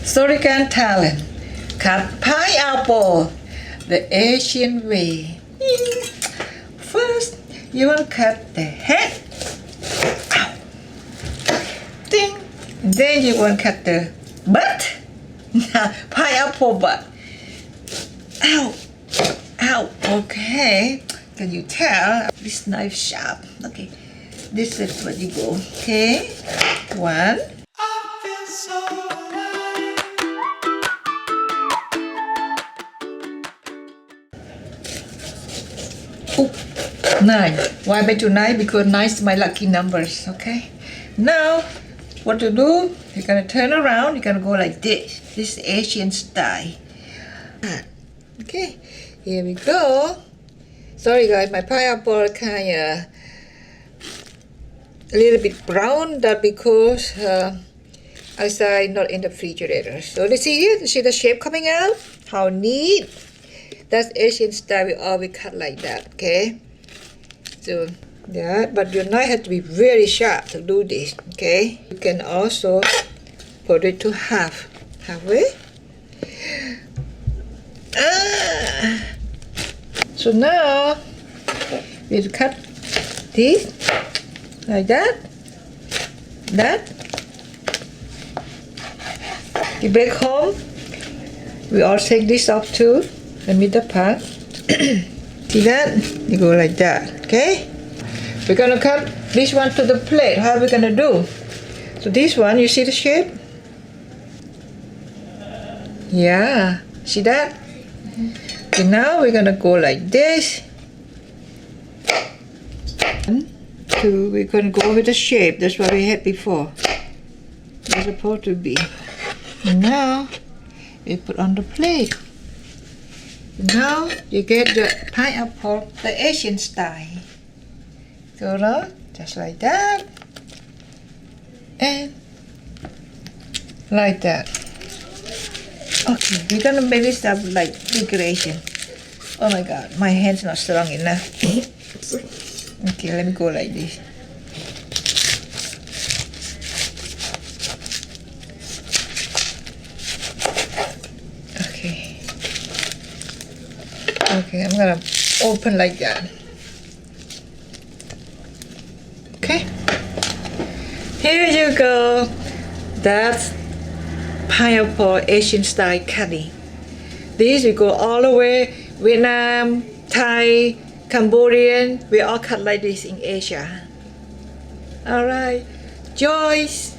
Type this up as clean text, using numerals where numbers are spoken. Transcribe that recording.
Sorican talent. Cut pineapple the Asian way. First, you want to cut the head. Ow. Ding. Then you want to cut the butt. Pineapple butt. Ow. Ow. Okay. Can you tell? This knife sharp. Okay. This is what you go. Okay. One. Oh, 9. Why by 9? Because 9 is my lucky numbers. Okay. Now, what to do? You're gonna turn around. You're gonna go like this. This is Asian style. Okay. Here we go. Sorry guys, my pineapple kind of a little bit brown. That because outside not in the refrigerator. So let's see here. See the shape coming out? How neat. That's Asian style. We always cut like that. Okay. So that, but your knife has to be very sharp to do this. Okay. You can also put it to halfway. So now we'll cut this like that. You back home, we all take this off too, the middle part. See that? You go like that, okay? We're gonna cut this one to the plate. How are we gonna do? So this one, you see the shape? Yeah, see that? So now we're gonna go like this. 1, 2, we're gonna go with the shape. That's what we had before. It's supposed to be. And now we put on the plate. Now you get the pineapple, the Asian style. So now, just like that. And like that. Okay, we're gonna make this up like decoration. Oh my god, my hand's not strong enough. Okay, let me go like this. Okay. Okay, I'm gonna open like that. Okay. Here you go. That's pineapple Asian style cutting. This we go all the way Vietnam, Thai, Cambodian. We all cut like this in Asia. All right, Joyce.